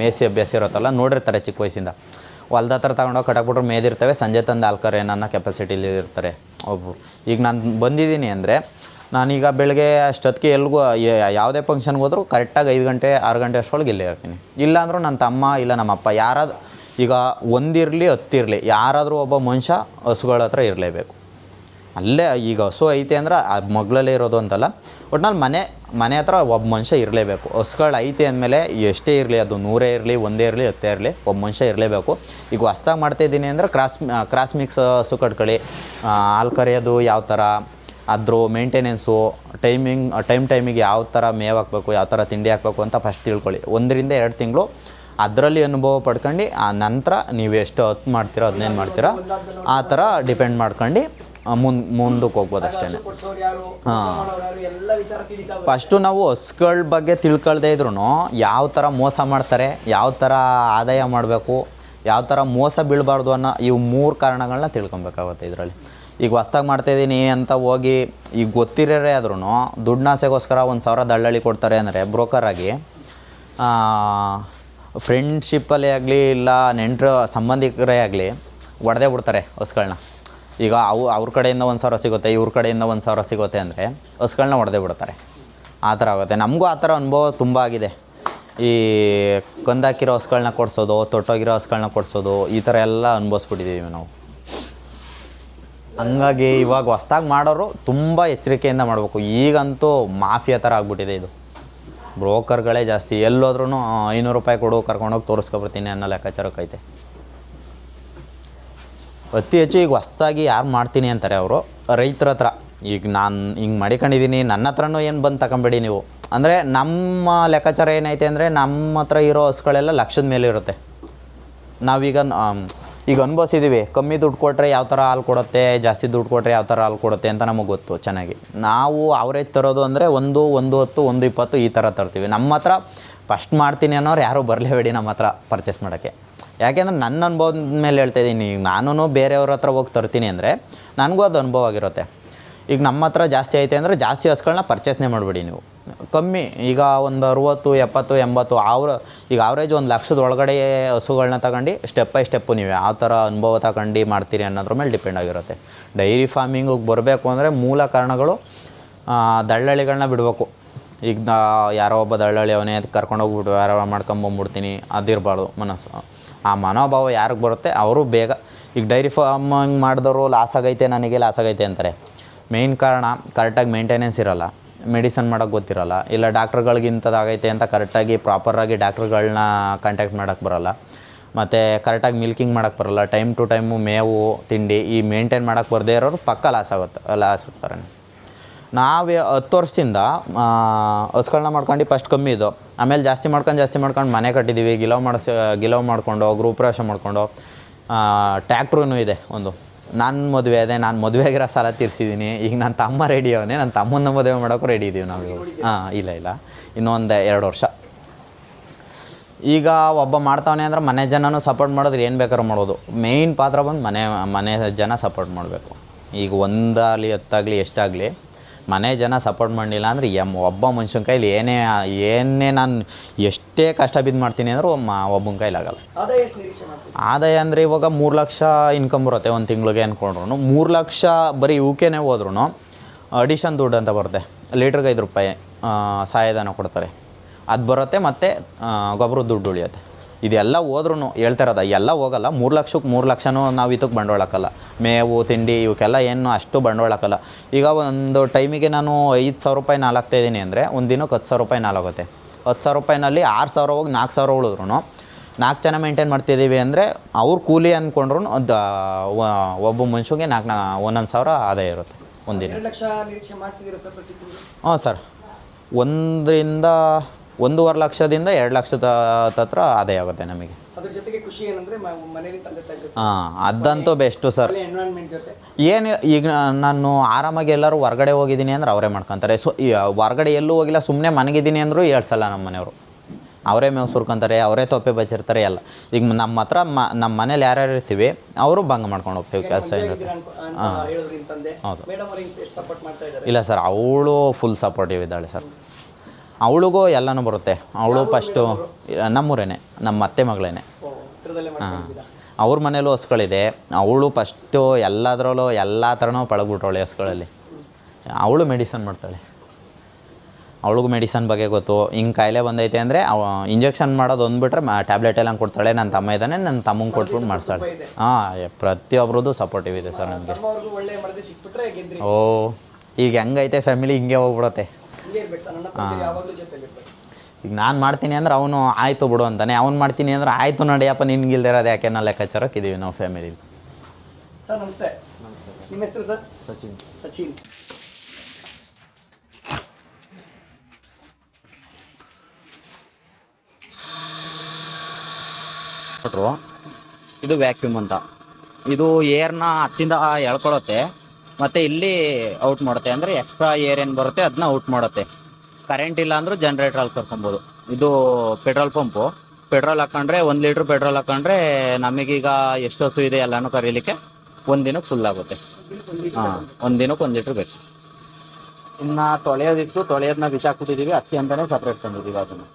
ಮೇಸಿ ಅಭ್ಯಾಸ ಇರುತ್ತಲ್ಲ, ನೋಡಿರ್ತಾರೆ ಚಿಕ್ಕ ವಯಸ್ಸಿಂದ. ಹೊಲ್ದ ಹತ್ರ ತಗೊಂಡೋಗಿ ಕಟಾಕ್ಬಿಟ್ರೆ ಮೇದಿರ್ತವೆ, ಸಂಜೆ ತಂದು ಹಾಲು ಕರೆ ನನ್ನ ಕೆಪಾಸಿಟಿಲಿ ಇರ್ತಾರೆ ಒಬ್ಬರು. ಈಗ ನಾನು ಬಂದಿದ್ದೀನಿ ಅಂದರೆ ನಾನೀಗ ಬೆಳಗ್ಗೆ ಅಷ್ಟೊತ್ತಿಗೆ ಎಲ್ಗೂ ಯಾವುದೇ ಫಂಕ್ಷನ್ಗೆ ಹೋದರೂ ಕರೆಕ್ಟಾಗಿ 5 ಗಂಟೆ 6 ಗಂಟೆ ಅಷ್ಟರೊಳಗೆ ಇಲ್ಲೇ ಇರ್ತೀನಿ. ಇಲ್ಲಾಂದ್ರೂ ನನ್ನ ತಮ್ಮ ಇಲ್ಲ ನಮ್ಮಪ್ಪ ಯಾರಾದರೂ, ಈಗ 1 ಇರಲಿ 10 ಇರಲಿ, ಯಾರಾದರೂ ಒಬ್ಬ ಮನುಷ್ಯ ಹಸುಗಳ ಹತ್ರ ಇರಲೇಬೇಕು. ಅಲ್ಲೇ ಈಗ ಹಸು ಐತೆ ಅಂದ್ರೆ ಅದು ಮಗ್ಳಲ್ಲೇ ಇರೋದು ಅಂತಲ್ಲ, ಒಟ್ನಲ್ಲಿ ಮನೆ ಹತ್ರ ಒಬ್ಬ ಮನುಷ್ಯ ಇರಲೇಬೇಕು. ಹಸುಗಳು ಐತೆ ಅಂದಮೇಲೆ ಎಷ್ಟೇ ಇರಲಿ, ಅದು 100 ಇರಲಿ, 1 ಇರಲಿ, 10 ಇರಲಿ, ಒಬ್ಬ ಮನುಷ್ಯ ಇರಲೇಬೇಕು. ಈಗ ಹೊಸ್ದಾಗಿ ಮಾಡ್ತಾಯಿದ್ದೀನಿ ಅಂದರೆ ಕ್ರಾಸ್ ಮಿಕ್ಸ್ ಹಸು ಕಟ್ಕೊಳ್ಳಿ. ಹಾಲು ಕರೆಯೋದು ಯಾವ ಥರ, ಅದ್ರ ಮೇಂಟೆನೆನ್ಸು, ಟೈಮಿಗೆ ಯಾವ ಥರ ಮೇವು ಹಾಕಬೇಕು, ಯಾವ ಥರ ತಿಂಡಿ ಹಾಕಬೇಕು ಅಂತ ಫಸ್ಟ್ ತಿಳ್ಕೊಳ್ಳಿ. 1 ರಿಂದ 2 ತಿಂಗಳು ಅದರಲ್ಲಿ ಅನುಭವ ಪಡ್ಕೊಂಡು ಆ ನಂತರ ನೀವು ಎಷ್ಟು ಹೊತ್ತು ಮಾಡ್ತೀರೋ 15 ಮಾಡ್ತೀರೋ ಆ ಥರ ಡಿಪೆಂಡ್ ಮಾಡ್ಕೊಂಡು ಮುಂದಕ್ಕೆ ಹೋಗ್ಬೋದು ಅಷ್ಟೇ. ಫಸ್ಟು ನಾವು ಹಸುಗಳ ಬಗ್ಗೆ ತಿಳ್ಕೊಳ್ದೇ ಇದ್ರೂ ಯಾವ ಥರ ಮೋಸ ಮಾಡ್ತಾರೆ, ಯಾವ ಥರ ಆದಾಯ ಮಾಡಬೇಕು, ಯಾವ ಥರ ಮೋಸ ಬೀಳಬಾರ್ದು ಅನ್ನೋ ಇವು 3 ಕಾರಣಗಳನ್ನ ತಿಳ್ಕೊಬೇಕಾಗುತ್ತೆ ಇದರಲ್ಲಿ. ಈಗ ಹೊಸ್ದಾಗಿ ಮಾಡ್ತಾಯಿದ್ದೀನಿ ಅಂತ ಹೋಗಿ ಈಗ ಗೊತ್ತಿರೋರೇ ಆದ್ರೂ ದುಡ್ಡಾಸೆಗೋಸ್ಕರ 1,000 ದಳ್ಳಾಳಿ ಕೊಡ್ತಾರೆ ಅಂದರೆ ಬ್ರೋಕರಾಗಿ, ಫ್ರೆಂಡ್ಶಿಪ್ಪಲ್ಲೇ ಆಗಲಿ ಇಲ್ಲ ನೆಂಟರು ಸಂಬಂಧಿಕರೇ ಆಗಲಿ ಹೊಡೆದೇ ಬಿಡ್ತಾರೆ ಹಸುಗಳನ್ನ. ಈಗ ಅವ್ರ ಕಡೆಯಿಂದ 1,000 ಸಿಗುತ್ತೆ, ಇವ್ರ ಕಡೆಯಿಂದ 1,000 ಸಿಗುತ್ತೆ ಅಂದರೆ ಹಸುಗಳನ್ನ ಹೊಡೆದೇ ಬಿಡ್ತಾರೆ. ಆ ಥರ ಆಗುತ್ತೆ. ನಮಗೂ ಆ ಥರ ಅನುಭವ ತುಂಬ ಆಗಿದೆ. ಈ ಕಂದಾಕಿರೋ ಹಸುಗಳನ್ನ ಕೊಡಿಸೋದು, ತೊಟ್ಟೋಗಿರೋ ಹಸುಗಳನ್ನ ಕೊಡಿಸೋದು, ಈ ಥರ ಎಲ್ಲ ಅನುಭವಿಸ್ಬಿಟ್ಟಿದ್ದೀವಿ ನಾವು. ಹಂಗಾಗಿ ಇವಾಗ ಹೊಸ್ದಾಗಿ ಮಾಡೋರು ತುಂಬ ಎಚ್ಚರಿಕೆಯಿಂದ ಮಾಡಬೇಕು. ಈಗಂತೂ ಮಾಫಿಯಾ ಥರ ಆಗ್ಬಿಟ್ಟಿದೆ ಇದು. ಬ್ರೋಕರ್ಗಳೇ ಜಾಸ್ತಿ. ಎಲ್ಲೋದ್ರೂ 500 ರೂಪಾಯಿ ಕೊಡು, ಕರ್ಕೊಂಡೋಗಿ ತೋರಿಸ್ಕೊಬರ್ತೀನಿ ಅನ್ನೋ ಲೆಕ್ಕಾಚಾರಕ್ಕೈತೆ. ಅತಿ ಹೆಚ್ಚು ಈಗ ಹೊಸ್ದಾಗಿ ಯಾರು ಮಾಡ್ತೀನಿ ಅಂತಾರೆ ಅವರು ರೈತರ ಹತ್ರ. ಈಗ ನಾನು ಹಿಂಗೆ ಮಾಡಿಕೊಂಡಿದ್ದೀನಿ, ನನ್ನ ಹತ್ರನೂ ಏನು ಬಂದು ತಗೊಂಬೇಡಿ ನೀವು. ಅಂದರೆ ನಮ್ಮ ಲೆಕ್ಕಾಚಾರ ಏನೈತೆ ಅಂದರೆ ನಮ್ಮ ಹತ್ರ ಇರೋ ಹಸುಗಳೆಲ್ಲ ಲಕ್ಷದ ಮೇಲೆ ಇರುತ್ತೆ. ನಾವೀಗ ಈಗ ಅನುಭವಿಸಿದ್ದೀವಿ. ಕಮ್ಮಿ ದುಡ್ಡು ಕೊಟ್ಟರೆ ಯಾವ ಥರ ಹಾಲು ಕೊಡುತ್ತೆ, ಜಾಸ್ತಿ ದುಡ್ಡು ಕೊಟ್ಟರೆ ಯಾವ ಥರ ಹಾಲು ಕೊಡುತ್ತೆ ಅಂತ ನಮಗೆ ಗೊತ್ತು ಚೆನ್ನಾಗಿ. ನಾವು ಅವರೇಜ್ ತರೋದು ಅಂದರೆ 1, 1.10, 1.20 ಈ ಥರ ತರ್ತೀವಿ. ನಮ್ಮ ಹತ್ರ ಫಸ್ಟ್ ಮಾಡ್ತೀನಿ ಅನ್ನೋರು ಯಾರೂ ಬರಲೇಬೇಡಿ ನಮ್ಮ ಹತ್ರ ಪರ್ಚೇಸ್ ಮಾಡೋಕ್ಕೆ. ಯಾಕೆಂದ್ರೆ ನನ್ನ ಅನುಭವದ ಮೇಲೆ ಹೇಳ್ತಾಯಿದ್ದೀನಿ. ಈಗ ನಾನು ಬೇರೆಯವ್ರ ಹತ್ರ ಹೋಗಿ ತರ್ತೀನಿ ಅಂದರೆ ನನಗೂ ಅದು ಅನುಭವ ಆಗಿರುತ್ತೆ. ಈಗ ನಮ್ಮ ಹತ್ರ ಜಾಸ್ತಿ ಐತೆ ಅಂದರೆ ಜಾಸ್ತಿ ಹಸುಗಳನ್ನ ಪರ್ಚೇಸ್ನೇ ಮಾಡಬೇಡಿ ನೀವು. ಕಮ್ಮಿ ಈಗ ಒಂದು 60, 70, 80 ಈಗ ಆವ್ರೇಜ್ 1 ಲಕ್ಷದ ಒಳಗಡೆ ಹಸುಗಳನ್ನ ತಗೊಂಡು ಸ್ಟೆಪ್ ಬೈ ಸ್ಟೆಪ್ಪು ನೀವು ಯಾವ ಥರ ಅನುಭವ ತಗೊಂಡು ಮಾಡ್ತೀರಿ ಅನ್ನೋದ್ರ ಮೇಲೆ ಡಿಪೆಂಡ್ ಆಗಿರುತ್ತೆ. ಡೈರಿ ಫಾರ್ಮಿಂಗಿಗೆ ಬರಬೇಕು ಅಂದರೆ ಮೂಲ ಕಾರಣಗಳು ದಳ್ಳಾಳಿಗಳನ್ನ ಬಿಡಬೇಕು. ಈಗ ಯಾರೋ ಒಬ್ಬ ದಳ್ಳಾಳಿ ಅವನೇ ಕರ್ಕೊಂಡೋಗ್ಬಿಟ್ಟು ಯಾರೋ ಮಾಡ್ಕೊಂಬಂದ್ಬಿಡ್ತೀನಿ ಅದಿರಬಾರ್ದು ಮನಸ್ಸು. ಆ ಮನೋಭಾವ ಯಾರಿಗೆ ಬರುತ್ತೆ ಅವರು ಬೇಗ ಈಗ ಡೈರಿ ಫಾರ್ಮಿಂಗ್ ಮಾಡಿದವರು ಲಾಸ್ ಆಗೈತೆ ಅಂತಾರೆ. ಮೇಯ್ನ್ ಕಾರಣ ಕರೆಕ್ಟಾಗಿ ಮೇಂಟೆನೆನ್ಸ್ ಇರೋಲ್ಲ, ಮೆಡಿಸನ್ ಮಾಡೋಕ್ಕೆ ಗೊತ್ತಿರೋಲ್ಲ, ಇಲ್ಲ ಡಾಕ್ಟ್ರುಗಳಿಗಿಂತದಾಗೈತೆ ಅಂತ ಕರೆಕ್ಟಾಗಿ ಪ್ರಾಪರಾಗಿ ಡಾಕ್ಟ್ರುಗಳನ್ನ ಕಾಂಟ್ಯಾಕ್ಟ್ ಮಾಡೋಕ್ಕೆ ಬರೋಲ್ಲ, ಮತ್ತು ಕರೆಕ್ಟಾಗಿ ಮಿಲ್ಕಿಂಗ್ ಮಾಡೋಕ್ಕೆ ಬರೋಲ್ಲ, ಟೈಮ್ ಟು ಟೈಮು ಮೇವು ತಿಂಡಿ ಈ ಮೇಂಟೈನ್ ಮಾಡೋಕ್ಕೆ ಬರದೇ ಇರೋರು ಪಕ್ಕ ಲಾಸ್ ಆಗ್ತಾರೆ. ನಾವು 10 ವರ್ಷದಿಂದ ಹಸುಗಳನ್ನ ಮಾಡ್ಕೊಂಡು ಫಸ್ಟ್ ಕಮ್ಮಿ ಇದು, ಆಮೇಲೆ ಜಾಸ್ತಿ ಮಾಡ್ಕೊಂಡು ಮನೆ ಕಟ್ಟಿದ್ದೀವಿ. ಗಿಲವ್ ಮಾಡಿಕೊಂಡು ಗೃಹಪ್ರವೇಶ ಮಾಡಿಕೊಂಡು ಟ್ಯಾಕ್ಟ್ರೂ ಇದೆ ಒಂದು. ನಾನು ಮದುವೆ ಆಗಿರೋ ಸಾಲ ತೀರಿಸಿದ್ದೀನಿ. ಈಗ ನನ್ನ ತಮ್ಮ ರೆಡಿ ಅವನೇ, ನನ್ನ ತಮ್ಮನ ಮದುವೆ ಮಾಡೋಕ್ಕೂ ರೆಡಿ ಇದ್ದೀವಿ ನಾವು. ಇಲ್ಲ ಇನ್ನೊಂದು 2 ವರ್ಷ. ಈಗ ಒಬ್ಬ ಮಾಡ್ತಾವನೆ ಅಂದ್ರೆ ಮನೆ ಜನನೂ ಸಪೋರ್ಟ್ ಮಾಡಿದ್ರೆ ಏನು ಬೇಕಾದ್ರೂ ಮಾಡ್ಬೋದು. ಮೇಯ್ನ್ ಪಾತ್ರ ಬಂದು ಮನೆ ಜನ ಸಪೋರ್ಟ್ ಮಾಡಬೇಕು. ಈಗ 1 ಆಗಲಿ 10 ಆಗಲಿ ಎಷ್ಟಾಗಲಿ ಮನೆ ಜನ ಸಪೋರ್ಟ್ ಮಾಡಲಿಲ್ಲ ಅಂದರೆ ಒಬ್ಬ ಮನುಷ್ಯನ ಕೈಲಿ ಏನೇ ನಾನು ಎಷ್ಟೇ ಕಷ್ಟ ಬಿದ್ದು ಮಾಡ್ತೀನಿ ಅಂದರೂ ಒಬ್ಬನ ಕೈಲಾಗಲ್ಲ. ಆದಾಯ ಅಂದರೆ ಇವಾಗ 3 ಲಕ್ಷ ಇನ್ಕಮ್ ಬರುತ್ತೆ ಒಂದು ತಿಂಗಳಿಗೆ ಅಂದ್ಕೊಂಡ್ರು. 3 ಲಕ್ಷ ಬರೀ ಇವಕ್ಕೇನೆ ಹೋದ್ರೂ ಅಡಿಷನ್ ದುಡ್ಡು ಅಂತ ಬರುತ್ತೆ. ಲೀಟ್ರಿಗೆ 5 ರೂಪಾಯಿ ಸಹಾಯಧನ ಕೊಡ್ತಾರೆ, ಅದು ಬರುತ್ತೆ. ಮತ್ತು ಗೊಬ್ಬರದ ದುಡ್ಡು ಉಳಿಯುತ್ತೆ. ಇದೆಲ್ಲ ಹೋದ್ರೂ ಹೇಳ್ತಾ ಇರೋದು ಎಲ್ಲ ಹೋಗಲ್ಲ. 3 ಲಕ್ಷನೂ ನಾವು ಇದಕ್ಕೆ ಬಂಡವಾಳ ಹಾಕಲ್ಲ. ಮೇವು ತಿಂಡಿ ಇವಕ್ಕೆಲ್ಲ ಏನು ಅಷ್ಟು ಬಂಡವಾಳ ಹಾಕಲ್ಲ. ಈಗ ಒಂದು ಟೈಮಿಗೆ ನಾನು 5,000 ರೂಪಾಯಿ ನಾಲ್ ಹಾಕ್ತಾಯಿದ್ದೀನಿ ಅಂದರೆ ಒಂದು ದಿನಕ್ಕೆ 10,000 ರೂಪಾಯಿ ನಾಲಾಗುತ್ತೆ. 10,000 ರೂಪಾಯಿನಲ್ಲಿ 6,000 ಹೋಗಿ 4,000 ಉಳಿದ್ರು 4 ಜನ ಮೇಂಟೈನ್ ಮಾಡ್ತಿದ್ದೀವಿ ಅಂದರೆ ಅವ್ರು ಕೂಲಿ ಅಂದ್ಕೊಂಡ್ರು ಒಬ್ಬ ಮನುಷ್ಯಗೆ 1,000 ಆದಾಯ ಇರುತ್ತೆ ಒಂದಿನ. 2 ಲಕ್ಷ ನಿರೀಕ್ಷೆ ಮಾಡ್ತಿದ್ದೀರಾ ಸರ್ ಪ್ರತಿ ತಿಂಗಳು? ಹ್ಞೂ ಸರ್, 1.5 ಲಕ್ಷದಿಂದ 2 ಲಕ್ಷದ ಹತ್ರ ಆದಾಯ ಆಗುತ್ತೆ ನಮಗೆ. ಅದ್ರ ಜೊತೆಗೆ ಖುಷಿ ಏನಂದರೆ ಮನೇಲಿ ತಂದೆ ತಾಯಿ ಜೊತೆ ಅದಂತೂ ಬೆಸ್ಟು ಸರ್. ಎನ್ವೈರನ್ಮೆಂಟ್ ಜೊತೆ ಏನು ಈಗ ನಾನು ಆರಾಮಾಗಿ ಎಲ್ಲರೂ ಹೊರಗಡೆ ಹೋಗಿದ್ದೀನಿ ಅಂದ್ರೆ ಅವರೇ ಮಾಡ್ಕೊತಾರೆ. ಹೊರಗಡೆ ಎಲ್ಲೂ ಹೋಗಿಲ್ಲ, ಸುಮ್ಮನೆ ಮನೆಗಿದ್ದೀನಿ ಅಂದರೂ ಹೇಳ್ಸಲ್ಲ ನಮ್ಮ ಮನೆಯವರು. ಅವರೇ ಮೇವು ಸುರ್ಕೊತಾರೆ, ಅವರೇ ತೊಪ್ಪೆ ಬಚ್ಚಿರ್ತಾರೆ ಎಲ್ಲ. ಈಗ ನಮ್ಮ ಹತ್ರ ನಮ್ಮ ಮನೇಲಿ ಯಾರ್ಯಾರು ಇರ್ತೀವಿ ಅವರು ಭಂಗ ಮಾಡ್ಕೊಂಡು ಹೋಗ್ತೀವಿ ಕೆಲಸ ಏನಿರುತ್ತೆ. ಹೌದು. ಇಲ್ಲ ಸರ್, ಅವಳು ಫುಲ್ ಸಪೋರ್ಟಿವ್ ಇದ್ದಾಳೆ ಸರ್. ಅವಳಿಗೂ ಎಲ್ಲನೂ ಬರುತ್ತೆ. ಅವಳು ಫಸ್ಟು ನಮ್ಮೂರೇನೆ, ನಮ್ಮ ಅತ್ತೆ ಮಗಳೇನೆ. ಅವ್ರ ಮನೇಲೂ ಹಸುಗಳಿದೆ. ಅವಳು ಫಸ್ಟು ಎಲ್ಲದರಲ್ಲೂ ಎಲ್ಲ ಥರನೂ ಪಳಗ್ಬಿಟ್ಟವಳೆ ಹಸುಗಳಲ್ಲಿ. ಅವಳು ಮೆಡಿಸನ್ ಮಾಡ್ತಾಳೆ. ಅವಳಿಗೂ ಮೆಡಿಸನ್ ಬಗ್ಗೆ ಗೊತ್ತು. ಹಿಂಗೆ ಕಾಯಿಲೆ ಬಂದೈತೆ ಅಂದರೆ ಇಂಜೆಕ್ಷನ್ ಮಾಡೋದು ಒಂದ್ಬಿಟ್ರೆ ಟ್ಯಾಬ್ಲೆಟ್ ಎಲ್ಲ ಕೊಡ್ತಾಳೆ. ನನ್ನ ತಮ್ಮ ಇದ್ದಾನೆ, ನನ್ನ ತಮ್ಮಂಗೆ ಕೊಟ್ಬಿಟ್ಟು ಮಾಡಿಸ್ತಾಳೆ. ಹಾಂ, ಪ್ರತಿಯೊಬ್ರದ್ದು ಸಪೋರ್ಟಿವ್ ಇದೆ ಸರ್ ನನಗೆ. ತಮ್ಮವ್ರಿಗೂ ಒಳ್ಳೆ ಮರದಿ ಸಿಕ್ಬಿಟ್ರೆ ಗೆದ್ರಿ. ಓ, ಈಗ ಹೆಂಗೈತೆ ಫ್ಯಾಮಿಲಿ ಹಿಂಗೆ ಹೋಗ್ಬಿಡುತ್ತೆ. ಹಿಂಗೆ ಇರ್ಬೇಕು ಸರ್, ನನ್ನ ತಂದೆ ಯಾವಾಗಲೂ ಜೊತೆಲಿರ್ಬೇಕು. ಈಗ ನಾನು ಮಾಡ್ತೀನಿ ಅಂದ್ರೆ ಅವನು ಆಯಿತು ಬಿಡು ಅಂತಾನೆ, ಅವ್ನು ಮಾಡ್ತೀನಿ ಅಂದ್ರೆ ಆಯಿತು ನಡಿಯಪ್ಪ ನಿನ್ಗಿಲ್ದಿರೋದು ಯಾಕೆ ಅನ್ನೋ ಲೆಕ್ಕಾಚಾರಕ್ಕೆ ಇದೀವಿ ನಾವು ಫ್ಯಾಮಿಲಿ. ಸರ್ ನಮಸ್ತೆ. ನಿಮ್ಮ ಹೆಸರು ಸರ್? ಸಚಿನ್. ಇದು ವ್ಯಾಕ್ಯೂಮ್ ಅಂತ. ಇದು ಏರ್ನ ಹತ್ತಿಂದ ಎಳ್ಕೊಳುತ್ತೆ ಮತ್ತು ಇಲ್ಲಿ ಔಟ್ ಮಾಡುತ್ತೆ. ಅಂದರೆ ಎಕ್ಸ್ಟ್ರಾ ಏರ್ ಏನು ಬರುತ್ತೆ ಅದನ್ನ ಔಟ್ ಮಾಡುತ್ತೆ. ಕರೆಂಟ್ ಇಲ್ಲ ಅಂದರೂ ಜನ್ರೇಟ್ರಲ್ಲಿ ಕರ್ಕೊಬೋದು. ಇದು ಪೆಟ್ರೋಲ್ ಪಂಪು. ಪೆಟ್ರೋಲ್ ಹಾಕೊಂಡ್ರೆ 1 ಲೀಟ್ರ್ ಪೆಟ್ರೋಲ್ ಹಾಕೊಂಡ್ರೆ ನಮಗೀಗ ಎಷ್ಟು ಹಸು ಇದೆ ಎಲ್ಲನೂ ಕರೀಲಿಕ್ಕೆ ಒಂದಿನಕ್ಕೆ ಫುಲ್ ಆಗುತ್ತೆ. ಹಾಂ, ಒಂದಿನಕ್ಕೆ 1 ಲೀಟ್ರ್ ಬೇಕು. ಇನ್ನು ತೊಳೆಯೋದಿತ್ತು, ತೊಳೆಯೋದನ್ನ ಬಿಸಾಕ್ಬಿಟ್ಟಿದ್ದೀವಿ. ಅಕ್ಕಿ ಅಂತಲೇ ಸಪ್ರೇಟ್ ತಂದಿದ್ದೀವಿ ಅದನ್ನು